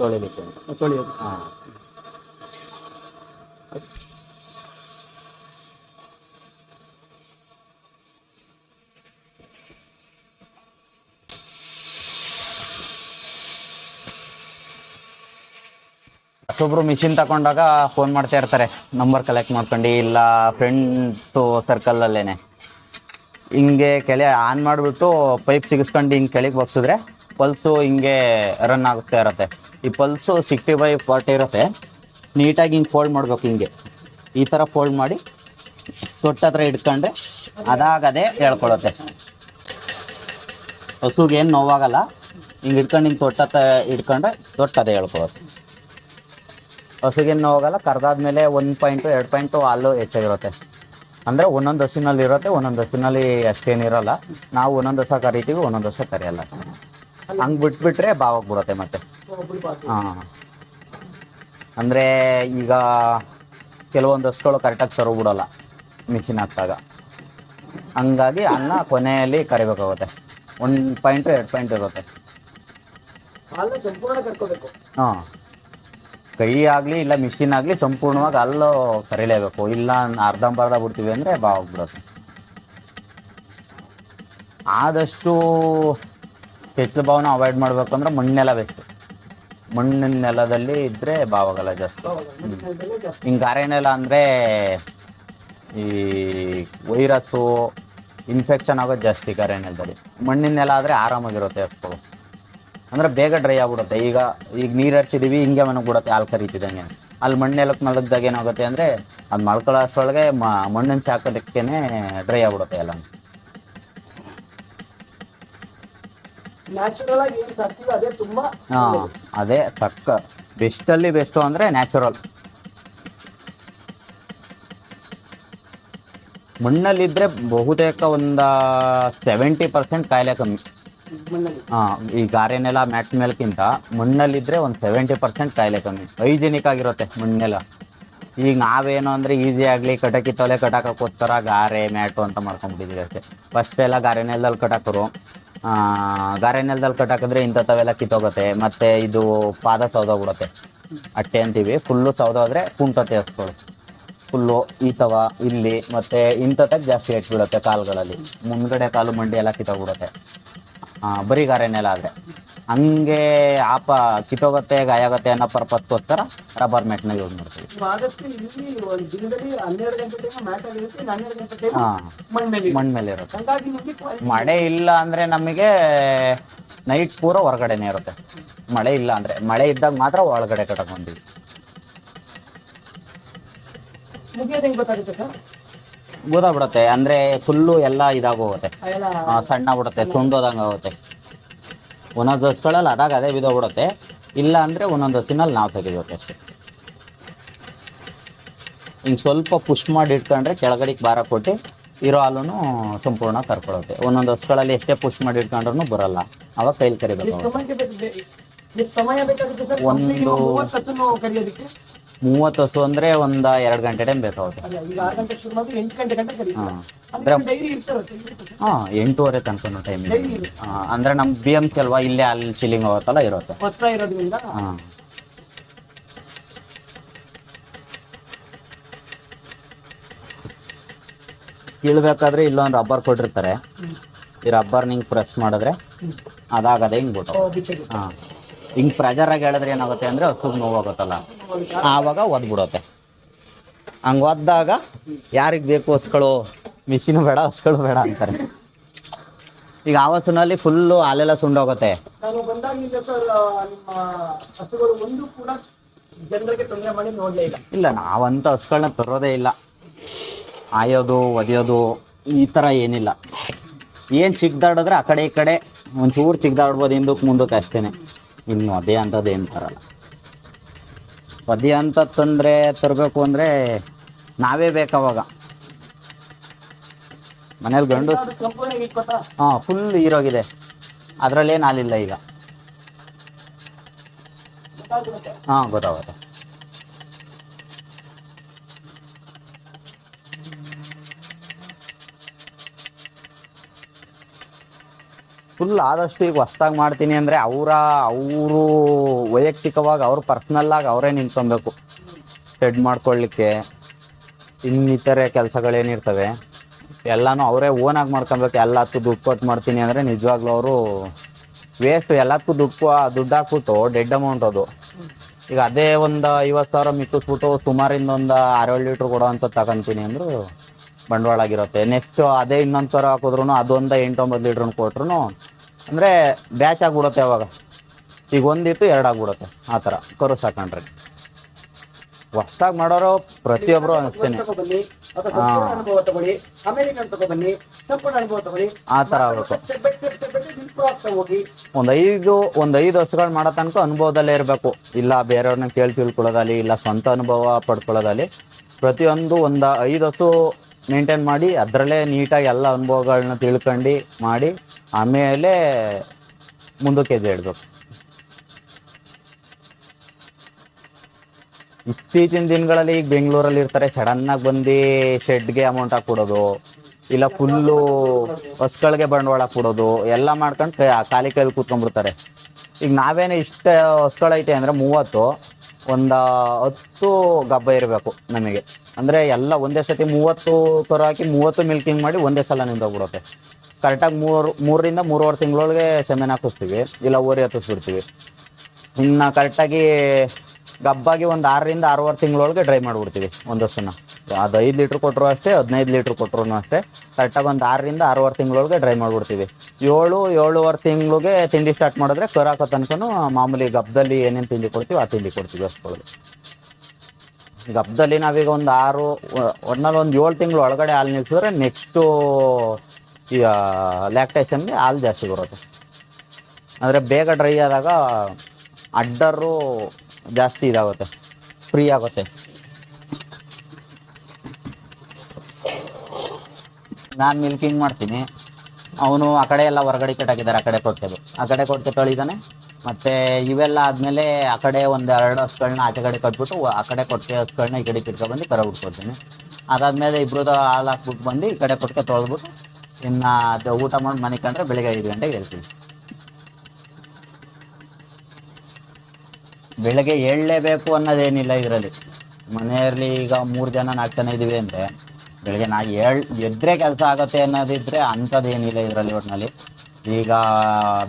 ತೊಳೆಯಲಿಕ್ಕೆ. ತೊಳೆಯೋದು. ಹಾಂ, ಒಬ್ಬರು ಮಿಷಿನ್ ತಗೊಂಡಾಗ ಫೋನ್ ಮಾಡ್ತಾ ಇರ್ತಾರೆ, ನಂಬರ್ ಕಲೆಕ್ಟ್ ಮಾಡ್ಕೊಂಡು, ಇಲ್ಲ ಫ್ರೆಂಡ್ಸು ಸರ್ಕಲಲ್ಲೇನೆ ಹಿಂಗೆ ಕೆಳ ಆನ್ ಮಾಡಿಬಿಟ್ಟು ಪೈಪ್ ಸಿಗಿಸ್ಕೊಂಡು ಹಿಂಗೆ ಕೆಳಗೆ ಬಗ್ಸಿದ್ರೆ ಪಲ್ಸು ಹಿಂಗೆ ರನ್ ಆಗ್ತಾ ಇರುತ್ತೆ. ಈ ಪಲ್ಸು 60/40 ಇರುತ್ತೆ. ನೀಟಾಗಿ ಹಿಂಗೆ ಫೋಲ್ಡ್ ಮಾಡ್ಬೇಕು. ಹಿಂಗೆ ಈ ಥರ ಫೋಲ್ಡ್ ಮಾಡಿ ತೊಟ್ಟ ಹತ್ರ ಇಟ್ಕೊಂಡ್ರೆ ಅದಾಗದೇ ಹೇಳ್ಕೊಳುತ್ತೆ. ಹಸುಗೆ ಏನು ನೋವಾಗಲ್ಲ. ಹಿಂಗೆ ಇಟ್ಕೊಂಡು ಹಿಂಗೆ ತೊಟ್ಟ ಹತ್ರ ಇಟ್ಕೊಂಡ್ರೆ ತೊಟ್ಟದೇ ಹೇಳ್ಕೊಳುತ್ತೆ. ಹಸುಗೇನು ಹೋಗಲ್ಲ. ಕರೆದಾದ್ಮೇಲೆ 1 ಪಾಯಿಂಟು 2 ಪಾಯಿಂಟು ಹಾಲು ಹೆಚ್ಚಾಗಿರುತ್ತೆ. ಅಂದರೆ ಒಂದೊಂದು ಹಸಿನಲ್ಲಿ ಇರುತ್ತೆ, ಒಂದೊಂದು ಹಸಿನಲ್ಲಿ ಅಷ್ಟೇನಿರಲ್ಲ. ನಾವು ಒಂದೊಂದು ಹಸ ಕರಿತೀವಿ, ಒಂದೊಂದು ಹಸ ಕರಿಯಲ್ಲ. ಹಂಗೆ ಬಿಟ್ಬಿಟ್ರೆ ಬಾವಾಗ್ಬಿಡುತ್ತೆ ಮತ್ತೆ. ಹಾಂ, ಅಂದರೆ ಈಗ ಕೆಲವೊಂದು ಹಸುಗಳು ಕರೆಕ್ಟಾಗಿ ಸರ್ವ್ ಬಿಡೋಲ್ಲ ಮಿಷಿನ್ ಹಾಕ್ದಾಗ. ಹಂಗಾಗಿ ಅನ್ನ ಕೊನೆಯಲ್ಲಿ ಕರಿಬೇಕಾಗುತ್ತೆ. 1 ಪಾಯಿಂಟು 2 ಪಾಯಿಂಟ್ ಇರುತ್ತೆ. ಹಾಲು ಸಂಪೂರ್ಣ ಕರ್ಕೋಬೇಕು. ಹಾಂ, ಕೈ ಆಗಲಿ ಇಲ್ಲ ಮಿಷಿನ್ ಆಗಲಿ ಸಂಪೂರ್ಣವಾಗಿ ಅಲ್ಲೂ ಕರಿಲೇಬೇಕು. ಇಲ್ಲ ಅರ್ಧಂಬರ್ಧ ಬಿಡ್ತೀವಿ ಅಂದರೆ ಬಾವಾಗ್ಬಿಡುತ್ತೆ. ಆದಷ್ಟು ಕೆಚ್ಚಲು ಬಾವನ್ನ ಅವಾಯ್ಡ್ ಮಾಡಬೇಕು ಅಂದರೆ ಮಣ್ಣೆಲ್ಲ ಬೆಸ್ಟ್. ಮಣ್ಣಿನ ನೆಲದಲ್ಲಿ ಇದ್ದರೆ ಬಾವಾಗಲ್ಲ ಜಾಸ್ತಿ. ಹಿಂಗೆ ಗಾರೆ ನೆಲ ಅಂದರೆ ಈ ವೈರಸ್ಸು ಇನ್ಫೆಕ್ಷನ್ ಆಗೋದು ಜಾಸ್ತಿ ಗಾರೆ ನೆಲದಲ್ಲಿ. ಮಣ್ಣಿನ ನೆಲ ಆದರೆ ಆರಾಮಾಗಿರುತ್ತೆ ಹಸ್ಗಳು. ಅಂದರೆ ಬೇಗ ಡ್ರೈ ಆಗ್ಬಿಡುತ್ತೆ. ಈಗ ನೀರು ಹಚ್ಚಿದ್ದೀವಿ, ಹಿಂಗೆ ಮನಗ್ಬಿಡುತ್ತೆ ಹಾಲು ಕರಿತಿದ್ದಂಗೆ. ಅಲ್ಲಿ ಮಣ್ಣೆಲಕ್ಕೆ ಮಲಗಿದಾಗ ಏನಾಗುತ್ತೆ ಅಂದರೆ ಅದು ಮಳ್ಕೊಳ್ಳೋ ಅಷ್ಟರೊಳಗೆ ಮಣ್ಣಿನ ಶಾಖದಕ್ಕೇ ಡ್ರೈ ಆಗ್ಬಿಡುತ್ತೆ ಎಲ್ಲ. ನ್ಯಾಚುರಲ್ ಆಗಿ ಏನು ಸಾಕ್ತೀವಿ ಅದೇ ತುಂಬ. ಹಾಂ, ಅದೇ ಬೆಸ್ಟಲ್ಲಿ ಬೆಸ್ಟು ಅಂದರೆ ನ್ಯಾಚುರಲ್. ಮಣ್ಣಲ್ಲಿದ್ದರೆ ಬಹುತೇಕ ಒಂದು 70% ಕಾಯಿಲೆ ಕಮ್ಮಿ. ಹಾಂ, ಈ ಗಾರೆನೆಲ್ಲ ಮ್ಯಾಟ್ ಮೇಲ್ಕಿಂತ ಮಣ್ಣಲ್ಲಿದ್ದರೆ ಒಂದು 70% ಕಾಯಿಲೆ ಕಮ್ಮಿ. ಹೈಜಿನಿಕ್ ಆಗಿರುತ್ತೆ ಮಣ್ಣೆಲ್ಲ. ಈಗ ನಾವೇನು ಅಂದರೆ ಈಸಿ ಆಗಲಿ ಕಟಕಿ ತೊಲೆ ಕಟಾಕೋಸ್ಕರ ಗಾರೆ ಮ್ಯಾಟು ಅಂತ ಮಾಡ್ಕೊಂಡ್ಬಿಟ್ಟಿದ್ದೀವಿ ಅಷ್ಟೇ. ಫಸ್ಟ್ ಎಲ್ಲ ಗಾರೆ ನೆಲದಲ್ಲಿ ಕಟಾಕರು. ಗಾರೆ ನೆಲದಲ್ಲಿ ಕಟಾಕಿದ್ರೆ ಇಂಥವೆಲ್ಲ ಕಿತ್ತೋಗುತ್ತೆ. ಮತ್ತು ಇದು ಪಾದ ಸೌದೋಗ್ಬಿಡುತ್ತೆ. ಅಟ್ಟೆ ಅಂತೀವಿ. ಫುಲ್ಲು ಸೌದೋದ್ರೆ ಕುಂಟತೆ ಹಸ್ಕೊಳ್ಳಿ ಫುಲ್ಲು ಈತವ ಇಲ್ಲಿ. ಮತ್ತು ಇಂಥತ್ತಾಗ ಜಾಸ್ತಿ ಹೆಚ್ಚಿಬಿಡುತ್ತೆ ಕಾಲುಗಳಲ್ಲಿ. ಮುಂದ್ಗಡೆ ಕಾಲು ಮಂಡಿ ಎಲ್ಲ ಕಿತ್ತೋಗ್ಬಿಡುತ್ತೆ ಬರೀ ಗಾರೆ ನೆಲ ಆದರೆ. ಹಂಗೆ ಕಿತ್ತೋಗುತ್ತೆ, ಗಾಯ ಆಗುತ್ತೆ ಅನ್ನೋ ಪರ್ಪಸ್ಗೋಸ್ಕರ ರಬ್ಬರ್ ಮ್ಯಾಟ್ನ ಯೂಸ್ ಮಾಡ್ತೀವಿ. ಹಾಂ, ಮಣ್ಣು ಮೇಲೆ ಇರುತ್ತೆ. ಮಳೆ ಇಲ್ಲ ಅಂದರೆ ನಮಗೆ ನೈಟ್ ಪೂರ ಹೊರಗಡೆನೇ ಇರುತ್ತೆ. ಮಳೆ ಇಲ್ಲ ಅಂದರೆ, ಮಳೆ ಇದ್ದಾಗ ಮಾತ್ರ ಒಳಗಡೆ ಕಟ್ಕೊಂಡ್ಬಂದಿವಿ. ಗೊತ್ತಾಗ್ಬಿಡುತ್ತೆ. ಅಂದರೆ ಫುಲ್ಲು ಎಲ್ಲ ಇದಾಗೋಗುತ್ತೆ, ಸಣ್ಣ ಬಿಡುತ್ತೆ, ಸುಂಡೋದಂಗೆ ಆಗುತ್ತೆ. ಒಂದೊಂದು ಹಸುಗಳಲ್ಲಿ ಅದಾಗ ಅದೇ ಬಿದ್ದೋಗ್ಬಿಡುತ್ತೆ. ಇಲ್ಲ ಅಂದರೆ ಒಂದೊಂದು ಹಸಿನಲ್ಲಿ ನಾವು ತೆಗಿಬೇಕು ಅಷ್ಟೇ. ಹಿಂಗೆ ಸ್ವಲ್ಪ ಪುಷ್ ಮಾಡಿ ಇಟ್ಕೊಂಡ್ರೆ ಕೆಳಗಡೆಗೆ ಭಾರ ಕೊಟ್ಟು ಇರೋ ಹಾಲು ಸಂಪೂರ್ಣ ಕರ್ಕೊಳ್ಳುತ್ತೆ. ಒಂದೊಂದು ಹಸುಗಳಲ್ಲಿ ಎಷ್ಟೇ ಪುಷ್ ಮಾಡಿ ಇಟ್ಕೊಂಡ್ರೂ ಬರಲ್ಲ. ಅವಾಗ ಕೈಲಿ ಕರಿಬೇಕು. ಒಂದು 30 ಹಸು ಅಂದರೆ ಒಂದು 2 ಗಂಟೆ ಟೈಮ್ ಬೇಕಾಗುತ್ತೆ. ಹಾಂ, 8:30 ತನಕ ಟೈಮ್. ಅಂದರೆ ನಮ್ಮ BMC ಅಲ್ವಾ, ಇಲ್ಲೇ ಅಲ್ಲಿ ಚಿಲ್ಲಿಂಗ್ ಆಗುತ್ತಲ್ಲ ಇರುತ್ತೆ. ಹಾಂ, ಕೀಳ್ಬೇಕಾದ್ರೆ ಇಲ್ಲೊಂದು ರಬ್ಬರ್ ಕೊಟ್ಟಿರ್ತಾರೆ. ಈ ರಬ್ಬರ್ ನಿಂಗೆ ಪ್ರೆಸ್ ಮಾಡಿದ್ರೆ ಅದಾಗದೆ ಹಿಂಗೆ ಬಿಟ್ಟು ಬಿಚ್ಚಗೆ ಹಾಂ ಹಿಂಗೆ ಪ್ರೆಜರಾಗಿ ಹೇಳಿದ್ರೆ ಏನಾಗುತ್ತೆ ಅಂದರೆ ಹಸುಗೆ ನೋವಾಗುತ್ತಲ್ಲ ಆವಾಗ ಒದ್ಬಿಡುತ್ತೆ. ಹಂಗೆ ಒದ್ದಾಗ ಯಾರಿಗೆ ಬೇಕು ಹಸುಗಳು, ಮಿಷಿನು ಬೇಡ ಹಸುಗಳು ಬೇಡ ಅಂತಾರೆ. ಈಗ ಆ ಹಸುನಲ್ಲಿ ಫುಲ್ಲು ಹಾಲೆಲ್ಲ ಸುಂಡೋಗುತ್ತೆ. ನಾನು ಬಂದಾಗಿಂದ ಸರ್ ನಿಮ್ಮ ಹಸುಗಳು ಒಂದು ಕೂಡ ಜನರಿಗೆ ತೊಂದರೆ ಮಾಡಿ ನೋಡಲೇ ಇಲ್ಲ. ಇಲ್ಲ, ನಾವಂತ ಹಸುಗಳನ್ನ ತರೋದೇ ಇಲ್ಲ. ಆಯೋದು ಒದೆಯೋದು ಈ ಥರ ಏನಿಲ್ಲ. ಏನು ಚಿಕ್ಕದಾಡಿದ್ರೆ ಆ ಕಡೆ ಈ ಕಡೆ ಒಂಚೂರು ಚಿಕ್ಕದಾಡ್ಬೋದು, ಹಿಂದಕ್ಕೆ ಮುಂದಕ್ಕೆ ಅಷ್ಟೇ. ಇನ್ನು ಅದೇ ಅಂಥದ್ದು ಏನು ತರಲ್ಲ. ಅದೇ ಅಂತ ತಂದರೆ ತರಬೇಕು ಅಂದರೆ ನಾವೇ ಬೇಕಾವಾಗ. ಮನೇಲಿ ಗಂಡು ಸಂಪೂರ್ಣ ಇಟ್ಕೊತಾ ಹಾಂ ಫುಲ್ ಹೀರೋಗಿದೆ, ಅದರಲ್ಲೇನು ಹಾಲಿಲ್ಲ ಈಗ. ಗೊತ್ತಾಗ್ಬಿಡುತ್ತೆ. ಹಾಂ ಗೊತ್ತಾಗುತ್ತೆ. ಫುಲ್ ಆದಷ್ಟು ಈಗ ಹೊಸ್ದಾಗಿ ಮಾಡ್ತೀನಿ ಅಂದರೆ ಅವರು ವೈಯಕ್ತಿಕವಾಗಿ ಅವ್ರು ಪರ್ಸ್ನಲ್ಲಾಗಿ ಅವರೇ ನಿಂತ್ಕೊಬೇಕು. ಶೆಡ್ ಮಾಡ್ಕೊಳ್ಳಿಕ್ಕೆ ಇನ್ನಿತರೆ ಕೆಲಸಗಳೇನಿರ್ತವೆ ಎಲ್ಲನೂ ಅವರೇ ಓನಾಗಿ ಮಾಡ್ಕೊಬೇಕು. ಎಲ್ಲದಕ್ಕೂ ದುಡ್ಡು ಕೊಟ್ಟು ಮಾಡ್ತೀನಿ ಅಂದರೆ ನಿಜವಾಗ್ಲೂ ಅವರು ವೇಸ್ಟ್. ಎಲ್ಲದಕ್ಕೂ ದುಡ್ಡು ಹಾಕ್ಬಿಟ್ಟು ಡೆಡ್ ಅಮೌಂಟ್ ಅದು. ಈಗ ಅದೇ ಒಂದು 50,000 ಮಿಕ್ಕಿಸ್ಬಿಟ್ಟು ಸುಮಾರಿಂದ ಒಂದು 6-7 ಲೀಟ್ರ್ ಕೊಡೋ ಅಂತ ತಗೊಂತೀನಿ ಅಂದರು ಬಂಡವಾಳ ಆಗಿರುತ್ತೆ. ನೆಕ್ಸ್ಟ್ ಅದೇ ಇನ್ನೊಂದು ಥರ ಹಾಕಿದ್ರು ಅದೊಂದು 8-9 ಲೀಟ್ರನ್ನ ಕೊಟ್ರು ಅಂದರೆ ಬ್ಯಾಚ್ ಆಗಿಬಿಡುತ್ತೆ. ಅವಾಗ ಈಗ ಒಂದಿತ್ತು 2 ಆಗ್ಬಿಡುತ್ತೆ. ಆ ಥರ ಕರು ಸಾಕೊಂಡ್ರೆ ಹೊಸ್ದಾಗಿ ಮಾಡೋರು ಪ್ರತಿಯೊಬ್ಬರು ಅನಿಸ್ತೇನೆ ತಗೊಬನ್ನಿ ಅಥವಾ ಸಂಪೂರ್ಣ ಅನುಭವ ತಗೊಳ್ಳಿ, ಅಮೆರಿಕನ್ ತಗೊಬನ್ನಿ, ಸಂಪೂರ್ಣ ಅನುಭವ ತಗೊಳ್ಳಿ. ಆ ಥರ ಆಗಬೇಕು. ಸ್ಟೆಪ್ ಬೈ ಸ್ಟೆಪ್ ಇಂಪ್ರೂವ್ ಆಗ್ತಾ ಹೋಗಿ. ಒಂದು ಐದು ಹಸುಗಳು ಮಾಡೋ ತನಕ ಅನುಭವದಲ್ಲೇ ಇರಬೇಕು. ಇಲ್ಲ ಬೇರೆಯವ್ರನ್ನ ಕೇಳಿ ತಿಳ್ಕೊಳ್ಳೋದಲ್ಲಿ, ಇಲ್ಲ ಸ್ವಂತ ಅನುಭವ ಪಡ್ಕೊಳ್ಳೋದಲ್ಲಿ. ಪ್ರತಿಯೊಂದು ಒಂದು 5 ಹಸು ಮೇಂಟೈನ್ ಮಾಡಿ ಅದರಲ್ಲೇ ನೀಟಾಗಿ ಎಲ್ಲ ಅನುಭವಗಳನ್ನ ತಿಳ್ಕೊಂಡು ಮಾಡಿ ಆಮೇಲೆ ಮುಂದಕ್ಕೆ ಹೆಜ್ಜೆ ಇಡಬೇಕು. ಇತ್ತೀಚಿನ ದಿನಗಳಲ್ಲಿ ಈಗ ಬೆಂಗಳೂರಲ್ಲಿ ಇರ್ತಾರೆ, ಸಡನ್ನಾಗಿ ಬಂದು ಶೆಡ್ಗೆ ಅಮೌಂಟ್ ಹಾಕ್ಬಿಡೋದು, ಇಲ್ಲ ಫುಲ್ಲು ಹಸುಗಳಿಗೆ ಬಂಡವಾಳ ಹಾಕ್ಬಿಡೋದು ಎಲ್ಲ ಮಾಡ್ಕೊಂಡು ಖಾಲಿ ಕೈಲಿ ಕೂತ್ಕೊಂಡ್ಬಿಡ್ತಾರೆ. ಈಗ ನಾವೇನು ಇಷ್ಟ ಹಸುಗಳೈತೆ ಅಂದರೆ 30, ಒಂದು 10 ಗಬ್ಬ ಇರಬೇಕು ನಮಗೆ. ಅಂದರೆ ಎಲ್ಲ ಒಂದೇ ಸತಿ 30 ಕರು ಹಾಕಿ 30 ಮಿಲ್ಕಿಂಗ್ ಮಾಡಿ ಒಂದೇ ಸಲ ನಿಂತೋಗ್ಬಿಡುತ್ತೆ. ಕರೆಕ್ಟಾಗಿ 3ರಿಂದ 3.5 ತಿಂಗಳೊಳಗೆ ಸೆಮೆನ್ ಹಾಕಿಸ್ತೀವಿ, ಇಲ್ಲ ಓರಿ ಹತ್ತಿಸ್ಬಿಡ್ತೀವಿ. ಇನ್ನು ಕರೆಕ್ಟಾಗಿ ಗಬ್ಬಾಗಿ ಒಂದು 6ರಿಂದ 6.5 ತಿಂಗಳೊಳಗೆ ಡ್ರೈ ಮಾಡಿಬಿಡ್ತೀವಿ ಒಂದು ಹಸುನ. ಅದು 5 ಲೀಟ್ರ್ ಕೊಟ್ಟರು ಅಷ್ಟೇ, 15 ಲೀಟ್ರ್ ಕೊಟ್ಟರು ಅಷ್ಟೇ. ಕರೆಕ್ಟಾಗಿ ಒಂದು 6ರಿಂದ 6.5 ತಿಂಗಳೊಳಗೆ ಡ್ರೈ ಮಾಡಿಬಿಡ್ತೀವಿ. 7-7.5 ತಿಂಗಳಿಗೆ ತಿಂಡಿ ಸ್ಟಾರ್ಟ್ ಮಾಡಿದ್ರೆ ಕರು ಹಾಕೋ ತನಕನೂ ಮಾಮೂಲಿ ಗಬ್ಬದಲ್ಲಿ ಏನೇನು ತಿಂಡಿ ಕೊಡ್ತೀವಿ ಆ ತಿಂಡಿ ಕೊಡ್ತೀವಿ ಹಸುಗಳಿಗೆ. ಗಬ್ಬದಲ್ಲಿ ನಾವೀಗ ಒಂದು 6 ಒಟ್ನಲ್ಲಿ ಒಂದು 7 ತಿಂಗಳು ಒಳಗಡೆ ಹಾಲು ನಿಲ್ಸಿದ್ರೆ ನೆಕ್ಸ್ಟು ಈಗ ಲ್ಯಾಕ್ಟೇಷನ್ಗೆ ಹಾಲು ಜಾಸ್ತಿ ಬರುತ್ತೆ. ಅಂದರೆ ಬೇಗ ಡ್ರೈ ಆದಾಗ ಅಡ್ಡರು ಜಾಸ್ತಿ ಇದಾಗುತ್ತೆ, ಫ್ರೀ ಆಗುತ್ತೆ. ನಾನು ಮಿಲ್ಕಿಂಗ್ ಮಾಡ್ತೀನಿ, ಅವನು ಆ ಕಡೆ ಎಲ್ಲ ಹೊರಗಡೆ ಕಟ್ಟಾಕಿದ್ದಾರೆ, ಆ ಕಡೆ ಕೊಡ್ತೇವೆ, ಆ ಕಡೆ ಕೊಡ್ತೆ ತೊಳಿದಾನೆ. ಮತ್ತು ಇವೆಲ್ಲ ಆದಮೇಲೆ ಆ ಕಡೆ ಒಂದು 2 ಹಸುಗಳನ್ನ ಆಚೆ ಕಡೆ ಕಟ್ಬಿಟ್ಟು ಆ ಕಡೆ ಕೊಟ್ಟಿಗೆ ಹಸುಗಳನ್ನ ಈ ಕಡೆ ಕಿಟ್ಕೊಬಂದು ಕರ ಬಿಟ್ಕೊಡ್ತೀನಿ. ಅದಾದಮೇಲೆ ಇಬ್ಬರದ್ದು ಹಾಲು ಹಾಕ್ಬಿಟ್ಟು ಬಂದು ಈ ಕಡೆ ಕೊಟ್ಟಿಗೆ ತೊಳೆದ್ಬಿಟ್ಟು ಇನ್ನು ಅದು ಊಟ ಮಾಡಿ ಮನೆ ಕಂಡ್ರೆ ಬೆಳಿಗ್ಗೆ 5 ಗಂಟೆಗೆ ಹೇಳ್ತೀವಿ. ಬೆಳಗ್ಗೆ ಏಳಲೇಬೇಕು ಅನ್ನೋದೇನಿಲ್ಲ ಇದರಲ್ಲಿ. ಮನೆಯಲ್ಲಿ ಈಗ 3 ಜನ 4 ಜನ ಇದ್ದೀವಿ ಅಂದರೆ ಬೆಳಗ್ಗೆ ಎದ್ದರೆ ಕೆಲಸ ಆಗುತ್ತೆ ಅನ್ನೋದಿದ್ರೆ ಅಂಥದ್ದೇನಿಲ್ಲ ಇದರಲ್ಲಿ. ಒಟ್ಟಿನಲ್ಲಿ ಈಗ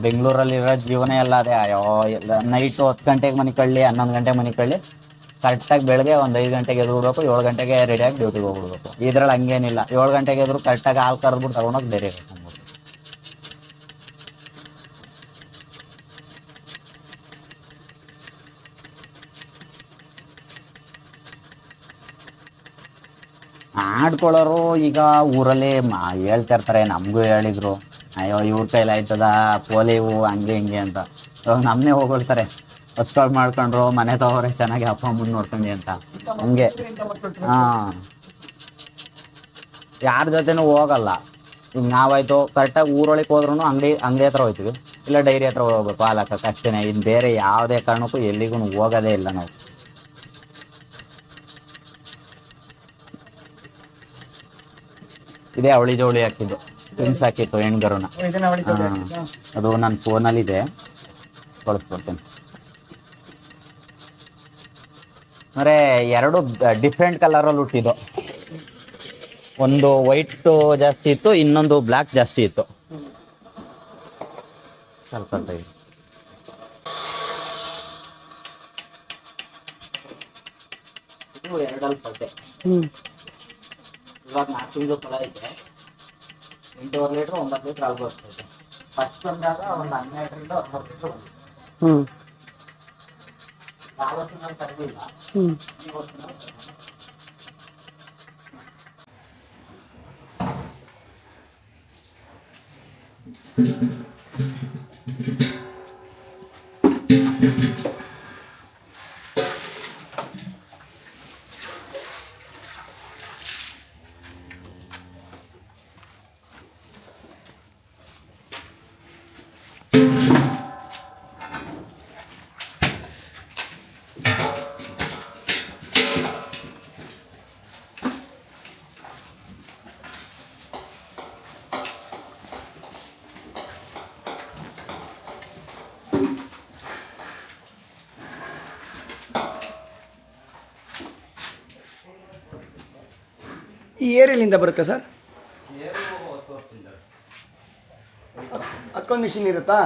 ಬೆಂಗಳೂರಲ್ಲಿರೋ ಜೀವನ ಎಲ್ಲ ಅದೇ. ನೈಟು 10 ಗಂಟೆಗೆ ಮನೆ ಕಳ್ಳಿ, 11 ಗಂಟೆಗೆ ಮನೆ ಕಳ್ಳಿ, ಕರೆಕ್ಟಾಗಿ ಬೆಳಗ್ಗೆ ಒಂದು 5 ಗಂಟೆಗೆ ಎದ್ದು ಬಿಡ್ಬೇಕು, 7 ಗಂಟೆಗೆ ರೆಡಿಯಾಗಿ ಡ್ಯೂಟಿಗೆ ಹೋಗ್ಬಿಡ್ಬೇಕು. ಇದರಲ್ಲಿ ಹಂಗೇನಿಲ್ಲ. 7 ಗಂಟೆಗೆ ಎದ್ರು ಕರೆಕ್ಟಾಗಿ ಹಾಲು ಕರೆದ್ಬಿಟ್ಟು ತಗೊಂಡೋಗಿ ಬೇರೆ ಇಟ್ಕೊಂಡ್ಬಿಡ್ಬೇಕು. ಆಡ್ಕೊಳ್ಳೋರು ಈಗ ಊರಲ್ಲಿ ಹೇಳ್ತಾ ಇರ್ತಾರೆ, ನಮಗೂ ಹೇಳಿದ್ರು, ಅಯ್ಯೋ ಇವ್ರ ಕೈಲಿ ಆಯ್ತದ ಪೋಲಿವು ಹಂಗೆ ಹಿಂಗೆ ಅಂತ. ಇವಾಗ ನಮ್ಮನ್ನೇ ಹೋಗ್ಬಿಡ್ತಾರೆ, ಹಸ್ಗಳು ಮಾಡ್ಕೊಂಡ್ರು ಮನೆ ತಗೋರೆ ಚೆನ್ನಾಗಿ ಅಪ್ಪ ಅಮ್ಮನ ನೋಡ್ಕೊಂಡು ಅಂತ. ಹಂಗೆ ಹಾಂ, ಯಾರ ಜೊತೆನೂ ಹೋಗಲ್ಲ. ಈಗ ನಾವಾಯ್ತು ಕರೆಕ್ಟಾಗಿ ಊರೊಳಗೆ ಹೋದ್ರೂ ಅಂಗಡಿ ಹತ್ರ ಹೋಗ್ತೀವಿ, ಇಲ್ಲ ಡೈರಿ ಹತ್ರ ಹೋಗ್ಬೇಕು ಹಾಲು ಹಾಕಕ್ಕೆ ಅಷ್ಟೇ. ಇನ್ನು ಬೇರೆ ಯಾವುದೇ ಕಾರಣಕ್ಕೂ ಎಲ್ಲಿಗೂ ಹೋಗೋದೇ ಇಲ್ಲ ನಾವು. ಇದೇ ಅವಳಿ ಜವಳಿ ಹಾಕಿದ್ದು, ಟ್ವಿನ್ಸ್ ಹಾಕಿತ್ತು ಹೆಣ್ಗರುನ. ಅದು ನನ್ನ ಫೋನಲ್ಲಿದೆ, ಕಳಿಸ್ಕೊಡ್ತೀನಿ. ಅಂದರೆ 2 ಡಿಫ್ರೆಂಟ್ ಕಲರಲ್ಲಿ ಹುಟ್ಟಿದ್ದು. ಒಂದು ವೈಟ್ ಜಾಸ್ತಿ ಇತ್ತು, ಇನ್ನೊಂದು ಬ್ಲ್ಯಾಕ್ ಜಾಸ್ತಿ ಇತ್ತು. ಕಲ್ಕತ್ತಾಗಿ ಇದು 2 ಅಲ್ಪಟ್ಟೆ. ಇವಾಗ 4 ತಿಂಗಳು ಫಲ ಐತೆ. 8.5 ಲೀಟ್ರ್ 9 ಲೀಟ್ರ್ ಹಾಲು ಬರ್ತೈತೆ. ಫಸ್ಟ್ ಬಂದಾಗ ಒಂದು 12ರಿಂದ 13 ಲೀಟ್ರ್ ಬಂದಿದೆ. ಯಾವತ್ತೂ ನಾನು ತರಲಿಲ್ಲ. ಇವತ್ತು ನಾನು ತರ್ತೀನಿ. ಈ ಏರಿಯಲ್ಲಿಂದ ಬರುತ್ತೆ ಸರ್? ಅಕ್ಕೊಂದು ಮಿಷಿನ್ ಇರುತ್ತಾ?